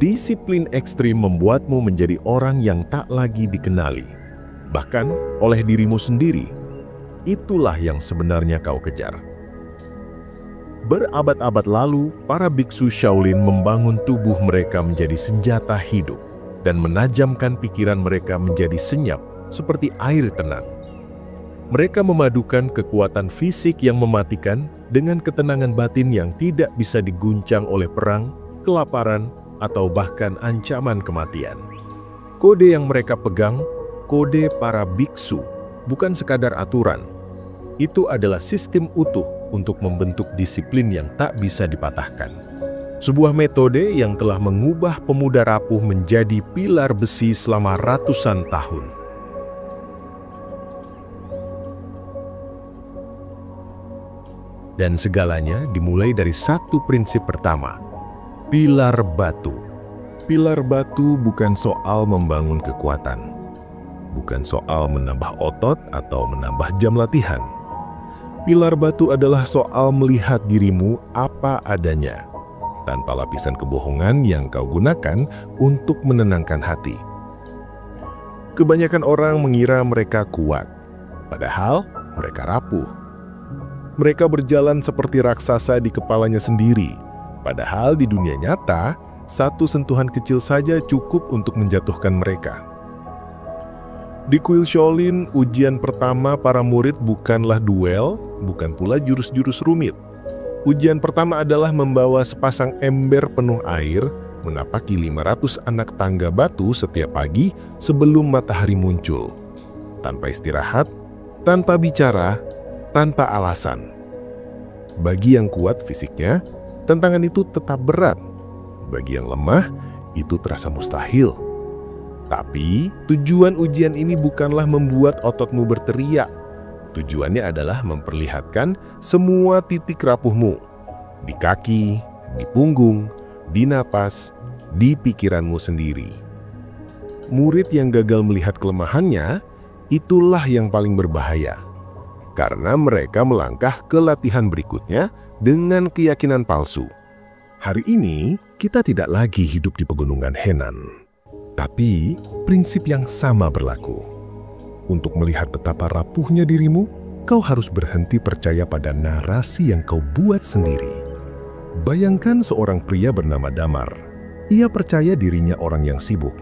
Disiplin ekstrim membuatmu menjadi orang yang tak lagi dikenali, bahkan oleh dirimu sendiri. Itulah yang sebenarnya kau kejar. Berabad-abad lalu, para biksu Shaolin membangun tubuh mereka menjadi senjata hidup dan menajamkan pikiran mereka menjadi senyap seperti air tenang. Mereka memadukan kekuatan fisik yang mematikan dengan ketenangan batin yang tidak bisa diguncang oleh perang, kelaparan, atau bahkan ancaman kematian. Kode yang mereka pegang, kode para biksu, bukan sekadar aturan. Itu adalah sistem utuh untuk membentuk disiplin yang tak bisa dipatahkan. Sebuah metode yang telah mengubah pemuda rapuh menjadi pilar besi selama ratusan tahun. Dan segalanya dimulai dari satu prinsip pertama, pilar batu. Pilar batu bukan soal membangun kekuatan, bukan soal menambah otot atau menambah jam latihan. Pilar batu adalah soal melihat dirimu apa adanya, tanpa lapisan kebohongan yang kau gunakan untuk menenangkan hati. Kebanyakan orang mengira mereka kuat, padahal mereka rapuh. Mereka berjalan seperti raksasa di kepalanya sendiri, padahal di dunia nyata, satu sentuhan kecil saja cukup untuk menjatuhkan mereka. Di kuil Shaolin, ujian pertama para murid bukanlah duel, bukan pula jurus-jurus rumit. Ujian pertama adalah membawa sepasang ember penuh air, menapaki 500 anak tangga batu setiap pagi sebelum matahari muncul. Tanpa istirahat, tanpa bicara, tanpa alasan. Bagi yang kuat fisiknya, tantangan itu tetap berat. Bagi yang lemah, itu terasa mustahil. Tapi, tujuan ujian ini bukanlah membuat ototmu berteriak. Tujuannya adalah memperlihatkan semua titik rapuhmu. Di kaki, di punggung, di napas, di pikiranmu sendiri. Murid yang gagal melihat kelemahannya, itulah yang paling berbahaya. Karena mereka melangkah ke latihan berikutnya dengan keyakinan palsu. Hari ini, kita tidak lagi hidup di pegunungan Henan. Tapi, prinsip yang sama berlaku. Untuk melihat betapa rapuhnya dirimu, kau harus berhenti percaya pada narasi yang kau buat sendiri. Bayangkan seorang pria bernama Damar. Ia percaya dirinya orang yang sibuk.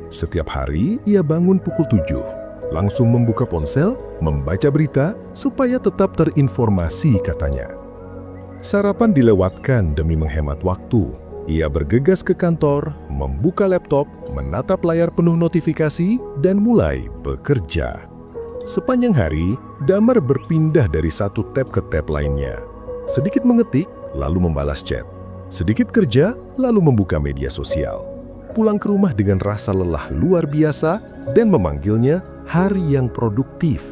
Setiap hari, ia bangun pukul 7. Langsung membuka ponsel, membaca berita, supaya tetap terinformasi katanya. Sarapan dilewatkan demi menghemat waktu. Ia bergegas ke kantor, membuka laptop, menatap layar penuh notifikasi, dan mulai bekerja. Sepanjang hari, Damar berpindah dari satu tab ke tab lainnya. Sedikit mengetik, lalu membalas chat. Sedikit kerja, lalu membuka media sosial. Pulang ke rumah dengan rasa lelah luar biasa dan memanggilnya hari yang produktif.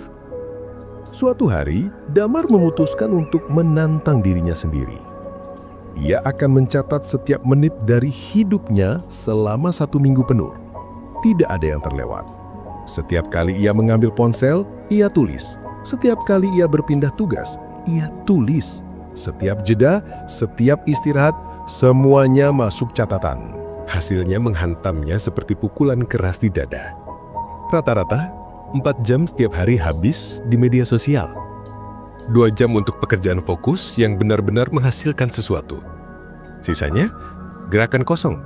Suatu hari, Damar memutuskan untuk menantang dirinya sendiri. Ia akan mencatat setiap menit dari hidupnya selama 1 minggu penuh. Tidak ada yang terlewat. Setiap kali ia mengambil ponsel, ia tulis. Setiap kali ia berpindah tugas, ia tulis. Setiap jeda, setiap istirahat, semuanya masuk catatan. Hasilnya menghantamnya seperti pukulan keras di dada. Rata-rata, 4 jam setiap hari habis di media sosial. 2 jam untuk pekerjaan fokus yang benar-benar menghasilkan sesuatu. Sisanya, gerakan kosong.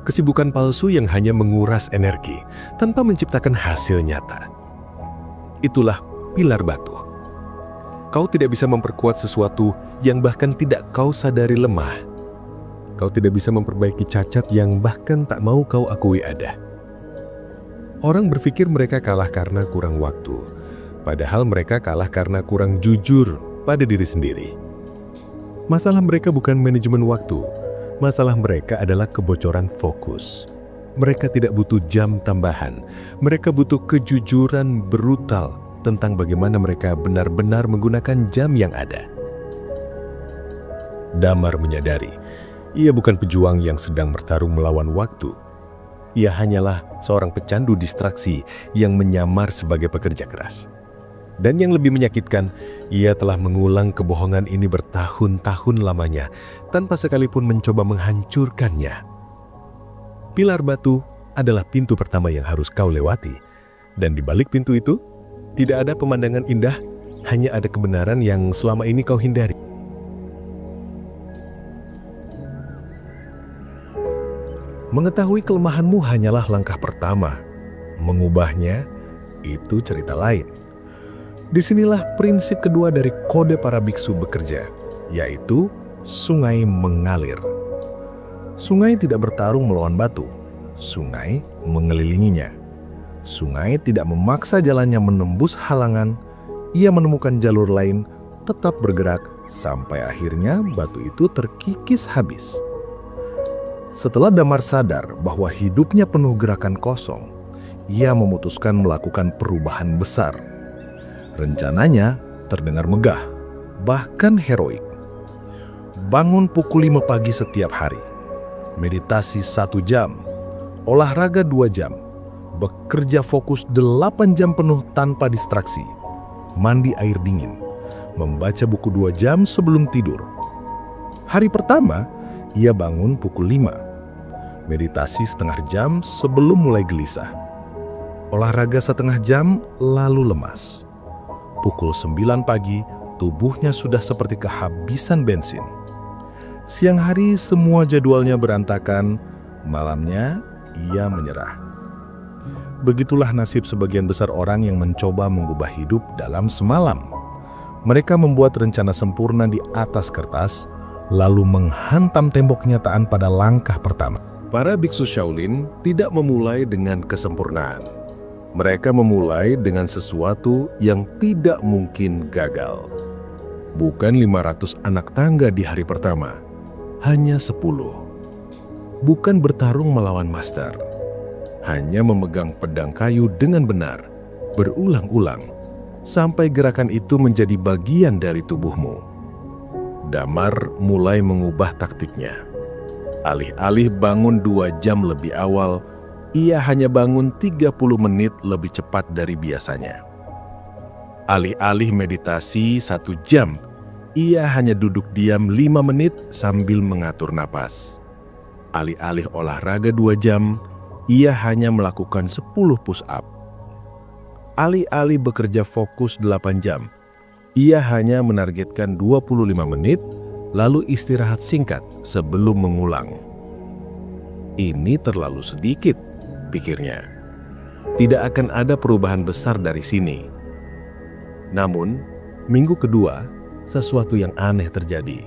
Kesibukan palsu yang hanya menguras energi tanpa menciptakan hasil nyata. Itulah pilar batu. Kau tidak bisa memperkuat sesuatu yang bahkan tidak kau sadari lemah. Kau tidak bisa memperbaiki cacat yang bahkan tak mau kau akui ada. Orang berpikir mereka kalah karena kurang waktu, padahal mereka kalah karena kurang jujur pada diri sendiri. Masalah mereka bukan manajemen waktu, masalah mereka adalah kebocoran fokus. Mereka tidak butuh jam tambahan, mereka butuh kejujuran brutal tentang bagaimana mereka benar-benar menggunakan jam yang ada. Damar menyadari, ia bukan pejuang yang sedang bertarung melawan waktu. Ia hanyalah seorang pecandu distraksi yang menyamar sebagai pekerja keras. Dan yang lebih menyakitkan, ia telah mengulang kebohongan ini bertahun-tahun lamanya, tanpa sekalipun mencoba menghancurkannya. Pilar batu adalah pintu pertama yang harus kau lewati. Dan di balik pintu itu, tidak ada pemandangan indah, hanya ada kebenaran yang selama ini kau hindari. Mengetahui kelemahanmu hanyalah langkah pertama. Mengubahnya, itu cerita lain. Disinilah prinsip kedua dari kode para biksu bekerja, yaitu sungai mengalir. Sungai tidak bertarung melawan batu, sungai mengelilinginya. Sungai tidak memaksa jalannya menembus halangan, ia menemukan jalur lain, tetap bergerak, sampai akhirnya batu itu terkikis habis. Setelah Damar sadar bahwa hidupnya penuh gerakan kosong, ia memutuskan melakukan perubahan besar. Rencananya terdengar megah, bahkan heroik. Bangun pukul 5 pagi setiap hari, meditasi 1 jam, olahraga 2 jam, bekerja fokus 8 jam penuh tanpa distraksi, mandi air dingin, membaca buku 2 jam sebelum tidur. Hari pertama, ia bangun pukul 5, meditasi setengah jam sebelum mulai gelisah, olahraga setengah jam lalu lemas. Pukul 9 pagi, tubuhnya sudah seperti kehabisan bensin. Siang hari semua jadwalnya berantakan, malamnya ia menyerah. Begitulah nasib sebagian besar orang yang mencoba mengubah hidup dalam semalam. Mereka membuat rencana sempurna di atas kertas, lalu menghantam tembok kenyataan pada langkah pertama. Para biksu Shaolin tidak memulai dengan kesempurnaan. Mereka memulai dengan sesuatu yang tidak mungkin gagal. Bukan 500 anak tangga di hari pertama, hanya 10. Bukan bertarung melawan master, hanya memegang pedang kayu dengan benar, berulang-ulang, sampai gerakan itu menjadi bagian dari tubuhmu. Damar mulai mengubah taktiknya. Alih-alih bangun 2 jam lebih awal, ia hanya bangun 30 menit lebih cepat dari biasanya. Alih-alih meditasi 1 jam, ia hanya duduk diam 5 menit sambil mengatur napas. Alih-alih olahraga 2 jam, ia hanya melakukan 10 push-up. Alih-alih bekerja fokus 8 jam, ia hanya menargetkan 25 menit, lalu istirahat singkat sebelum mengulang. Ini terlalu sedikit, pikirnya. Tidak akan ada perubahan besar dari sini. Namun, minggu kedua, sesuatu yang aneh terjadi.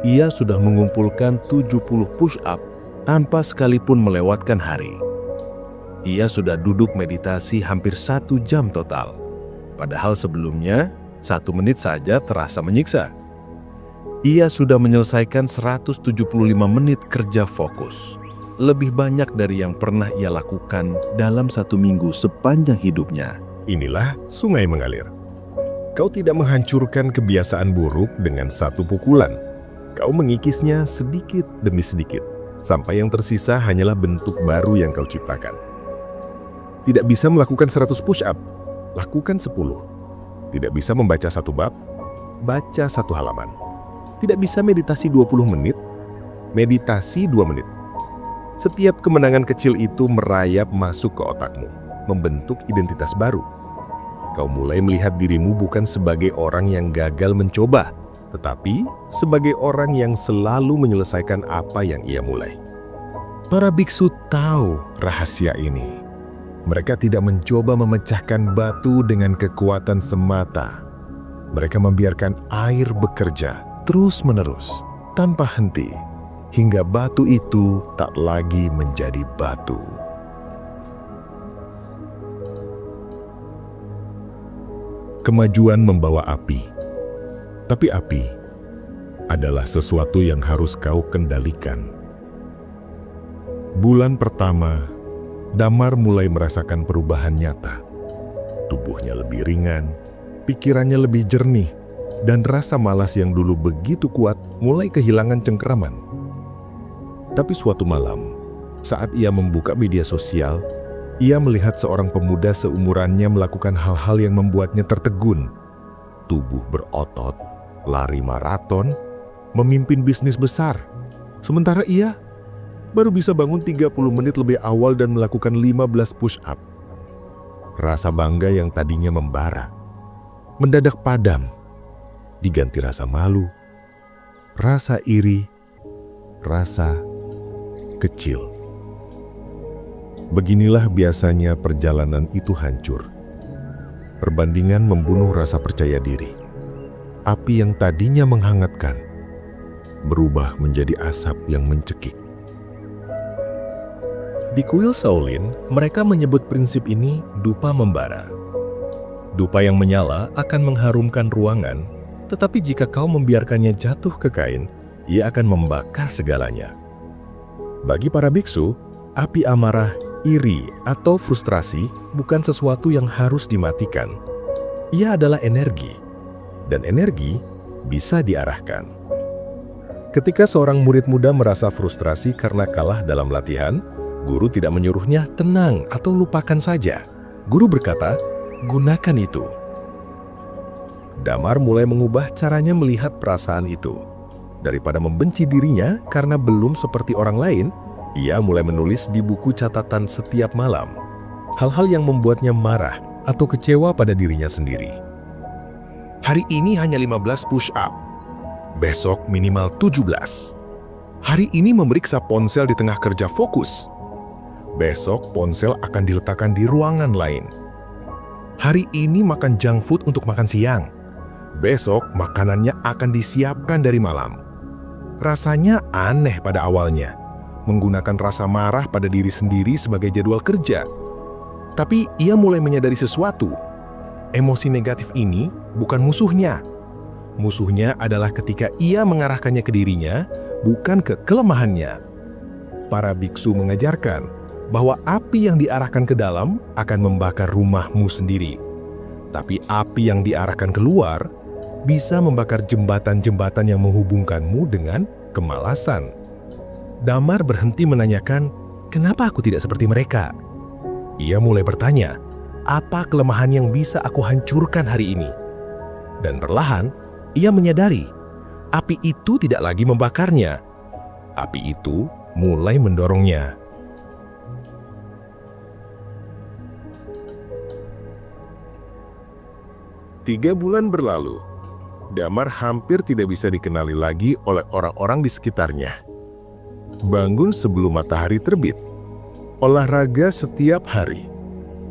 Ia sudah mengumpulkan 70 push-up tanpa sekalipun melewatkan hari. Ia sudah duduk meditasi hampir 1 jam total. Padahal sebelumnya, 1 menit saja terasa menyiksa. Ia sudah menyelesaikan 175 menit kerja fokus. Lebih banyak dari yang pernah ia lakukan dalam 1 minggu sepanjang hidupnya. Inilah sungai mengalir. Kau tidak menghancurkan kebiasaan buruk dengan 1 pukulan. Kau mengikisnya sedikit demi sedikit, sampai yang tersisa hanyalah bentuk baru yang kau ciptakan. Tidak bisa melakukan 100 push-up, lakukan 10. Tidak bisa membaca 1 bab, baca 1 halaman. Tidak bisa meditasi 20 menit, meditasi 2 menit. Setiap kemenangan kecil itu merayap masuk ke otakmu, membentuk identitas baru. Kau mulai melihat dirimu bukan sebagai orang yang gagal mencoba, tetapi sebagai orang yang selalu menyelesaikan apa yang ia mulai. Para biksu tahu rahasia ini. Mereka tidak mencoba memecahkan batu dengan kekuatan semata. Mereka membiarkan air bekerja terus-menerus, tanpa henti, hingga batu itu tak lagi menjadi batu. Kemajuan membawa api, tapi api adalah sesuatu yang harus kau kendalikan. Bulan pertama, Damar mulai merasakan perubahan nyata. Tubuhnya lebih ringan, pikirannya lebih jernih, dan rasa malas yang dulu begitu kuat mulai kehilangan cengkeraman. Tapi suatu malam, saat ia membuka media sosial, ia melihat seorang pemuda seumurannya melakukan hal-hal yang membuatnya tertegun. Tubuh berotot, lari maraton, memimpin bisnis besar. Sementara ia baru bisa bangun 30 menit lebih awal dan melakukan 15 push-up. Rasa bangga yang tadinya membara, mendadak padam, diganti rasa malu, rasa iri, rasa kecil. Beginilah biasanya perjalanan itu hancur. Perbandingan membunuh rasa percaya diri. Api yang tadinya menghangatkan, berubah menjadi asap yang mencekik. Di kuil Shaolin, mereka menyebut prinsip ini dupa membara. Dupa yang menyala akan mengharumkan ruangan, tetapi jika kau membiarkannya jatuh ke kain, ia akan membakar segalanya. Bagi para biksu, api amarah, iri, atau frustrasi bukan sesuatu yang harus dimatikan. Ia adalah energi, dan energi bisa diarahkan. Ketika seorang murid muda merasa frustrasi karena kalah dalam latihan, guru tidak menyuruhnya tenang atau lupakan saja. Guru berkata, gunakan itu. Damar mulai mengubah caranya melihat perasaan itu. Daripada membenci dirinya karena belum seperti orang lain, ia mulai menulis di buku catatan setiap malam hal-hal yang membuatnya marah atau kecewa pada dirinya sendiri. Hari ini hanya 15 push-up, besok minimal 17. Hari ini memeriksa ponsel di tengah kerja fokus. Besok ponsel akan diletakkan di ruangan lain. Hari ini makan junk food untuk makan siang. Besok makanannya akan disiapkan dari malam. Rasanya aneh pada awalnya, menggunakan rasa marah pada diri sendiri sebagai jadwal kerja. Tapi ia mulai menyadari sesuatu. Emosi negatif ini bukan musuhnya. Musuhnya adalah ketika ia mengarahkannya ke dirinya, bukan ke kelemahannya. Para biksu mengajarkan bahwa api yang diarahkan ke dalam akan membakar rumahmu sendiri. Tapi api yang diarahkan keluar bisa membakar jembatan-jembatan yang menghubungkanmu dengan kemalasan. Damar berhenti menanyakan, kenapa aku tidak seperti mereka? Ia mulai bertanya, apa kelemahan yang bisa aku hancurkan hari ini? Dan perlahan, ia menyadari, api itu tidak lagi membakarnya. Api itu mulai mendorongnya. 3 bulan berlalu, Damar hampir tidak bisa dikenali lagi oleh orang-orang di sekitarnya. Bangun sebelum matahari terbit, olahraga setiap hari.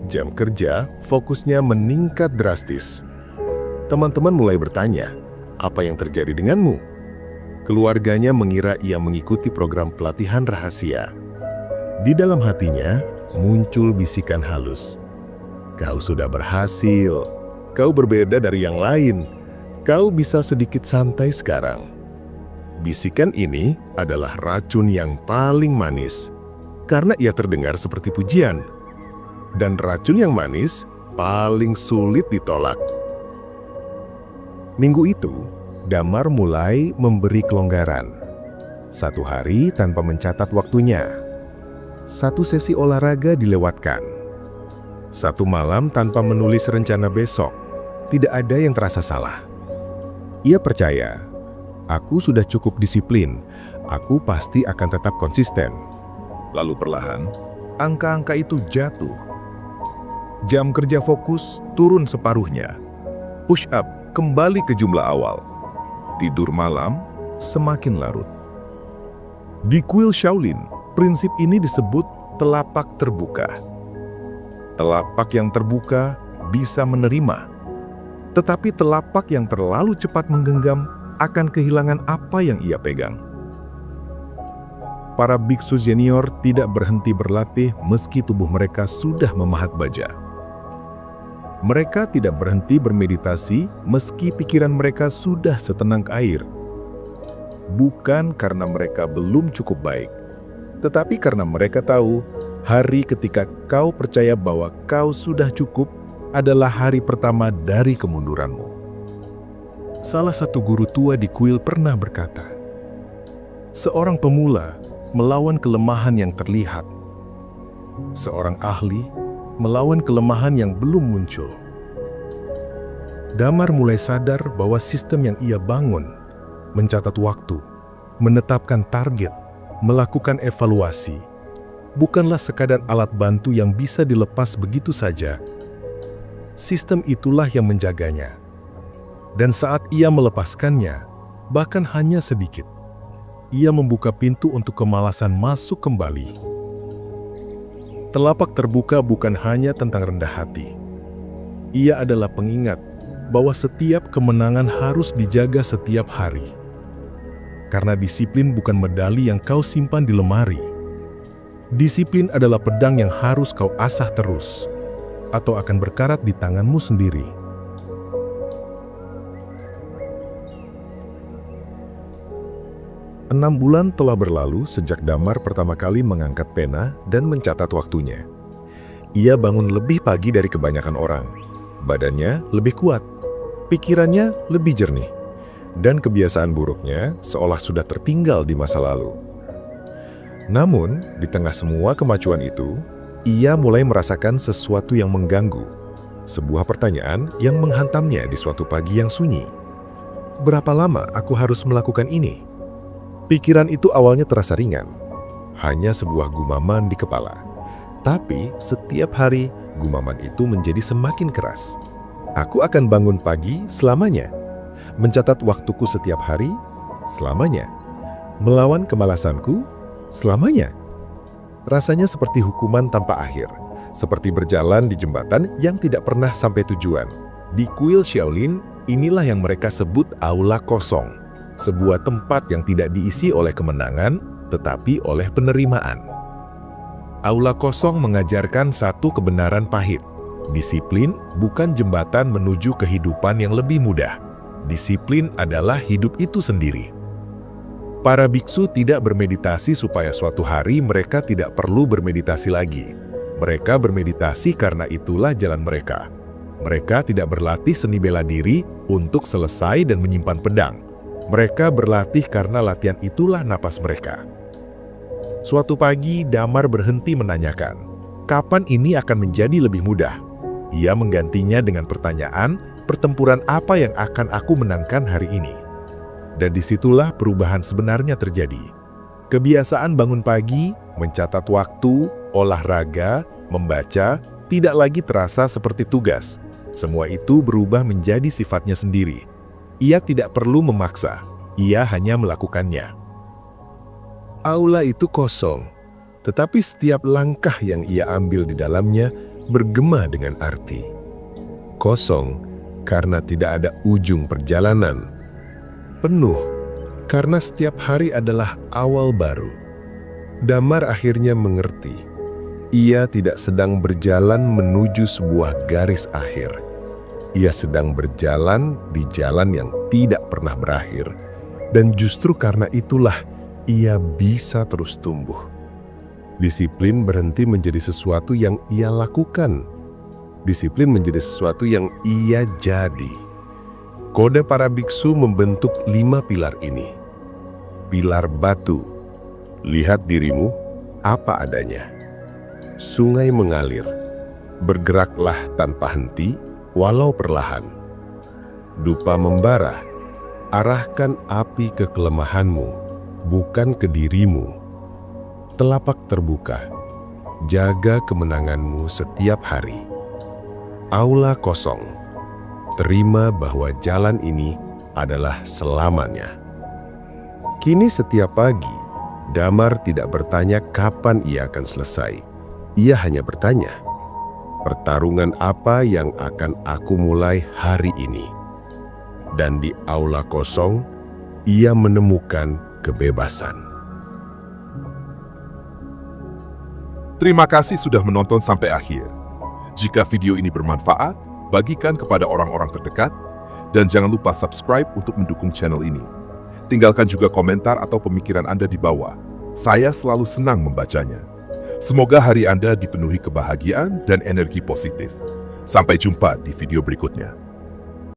Jam kerja, fokusnya meningkat drastis. Teman-teman mulai bertanya, apa yang terjadi denganmu? Keluarganya mengira ia mengikuti program pelatihan rahasia. Di dalam hatinya, muncul bisikan halus. Kau sudah berhasil. Kau berbeda dari yang lain. Kau bisa sedikit santai sekarang. Bisikan ini adalah racun yang paling manis, karena ia terdengar seperti pujian. Dan racun yang manis paling sulit ditolak. Minggu itu, Damar mulai memberi kelonggaran. 1 hari tanpa mencatat waktunya. 1 sesi olahraga dilewatkan. 1 malam tanpa menulis rencana besok. Tidak ada yang terasa salah. Ia percaya, aku sudah cukup disiplin, aku pasti akan tetap konsisten. Lalu perlahan, angka-angka itu jatuh. Jam kerja fokus turun separuhnya. Push up kembali ke jumlah awal. Tidur malam semakin larut. Di kuil Shaolin, prinsip ini disebut telapak terbuka. Telapak yang terbuka bisa menerima. Tetapi telapak yang terlalu cepat menggenggam akan kehilangan apa yang ia pegang. Para biksu senior tidak berhenti berlatih meski tubuh mereka sudah memahat baja. Mereka tidak berhenti bermeditasi meski pikiran mereka sudah setenang air. Bukan karena mereka belum cukup baik, tetapi karena mereka tahu hari ketika kau percaya bahwa kau sudah cukup adalah hari pertama dari kemunduranmu. Salah satu guru tua di kuil pernah berkata, seorang pemula melawan kelemahan yang terlihat. Seorang ahli melawan kelemahan yang belum muncul. Damar mulai sadar bahwa sistem yang ia bangun, mencatat waktu, menetapkan target, melakukan evaluasi, bukanlah sekadar alat bantu yang bisa dilepas begitu saja. Sistem itulah yang menjaganya. Dan saat ia melepaskannya, bahkan hanya sedikit, ia membuka pintu untuk kemalasan masuk kembali. Telapak terbuka bukan hanya tentang rendah hati. Ia adalah pengingat bahwa setiap kemenangan harus dijaga setiap hari. Karena disiplin bukan medali yang kau simpan di lemari. Disiplin adalah pedang yang harus kau asah terus, atau akan berkarat di tanganmu sendiri. Enam bulan telah berlalu sejak Damar pertama kali mengangkat pena dan mencatat waktunya. Ia bangun lebih pagi dari kebanyakan orang. Badannya lebih kuat, pikirannya lebih jernih, dan kebiasaan buruknya seolah sudah tertinggal di masa lalu. Namun, di tengah semua kemajuan itu, ia mulai merasakan sesuatu yang mengganggu. Sebuah pertanyaan yang menghantamnya di suatu pagi yang sunyi. Berapa lama aku harus melakukan ini? Pikiran itu awalnya terasa ringan, hanya sebuah gumaman di kepala. Tapi setiap hari, gumaman itu menjadi semakin keras. Aku akan bangun pagi selamanya, mencatat waktuku setiap hari selamanya, melawan kemalasanku selamanya. Rasanya seperti hukuman tanpa akhir, seperti berjalan di jembatan yang tidak pernah sampai tujuan. Di kuil Shaolin, inilah yang mereka sebut aula kosong. Sebuah tempat yang tidak diisi oleh kemenangan, tetapi oleh penerimaan. Aula kosong mengajarkan satu kebenaran pahit. Disiplin bukan jembatan menuju kehidupan yang lebih mudah. Disiplin adalah hidup itu sendiri. Para biksu tidak bermeditasi supaya suatu hari mereka tidak perlu bermeditasi lagi. Mereka bermeditasi karena itulah jalan mereka. Mereka tidak berlatih seni bela diri untuk selesai dan menyimpan pedang. Mereka berlatih karena latihan itulah napas mereka. Suatu pagi, Damar berhenti menanyakan, kapan ini akan menjadi lebih mudah? Ia menggantinya dengan pertanyaan, pertempuran apa yang akan aku menangkan hari ini? Dan disitulah perubahan sebenarnya terjadi. Kebiasaan bangun pagi, mencatat waktu, olahraga, membaca, tidak lagi terasa seperti tugas. Semua itu berubah menjadi sifatnya sendiri. Ia tidak perlu memaksa, ia hanya melakukannya. Aula itu kosong, tetapi setiap langkah yang ia ambil di dalamnya bergema dengan arti. Kosong karena tidak ada ujung perjalanan. Penuh karena setiap hari adalah awal baru. Damar akhirnya mengerti. Ia tidak sedang berjalan menuju sebuah garis akhir. Ia sedang berjalan di jalan yang tidak pernah berakhir. Dan justru karena itulah ia bisa terus tumbuh. Disiplin berhenti menjadi sesuatu yang ia lakukan. Disiplin menjadi sesuatu yang ia jadi. Kode para biksu membentuk 5 pilar ini. Pilar batu. Lihat dirimu apa adanya. Sungai mengalir. Bergeraklah tanpa henti, walau perlahan. Dupa membara, arahkan api ke kelemahanmu, bukan ke dirimu. Telapak terbuka, jaga kemenanganmu setiap hari. Aula kosong, terima bahwa jalan ini adalah selamanya. Kini setiap pagi, Damar tidak bertanya kapan ia akan selesai. Ia hanya bertanya, pertarungan apa yang akan aku mulai hari ini? Dan di aula kosong, ia menemukan kebebasan. Terima kasih sudah menonton sampai akhir. Jika video ini bermanfaat, bagikan kepada orang-orang terdekat, dan jangan lupa subscribe untuk mendukung channel ini. Tinggalkan juga komentar atau pemikiran Anda di bawah. Saya selalu senang membacanya. Semoga hari Anda dipenuhi kebahagiaan dan energi positif. Sampai jumpa di video berikutnya.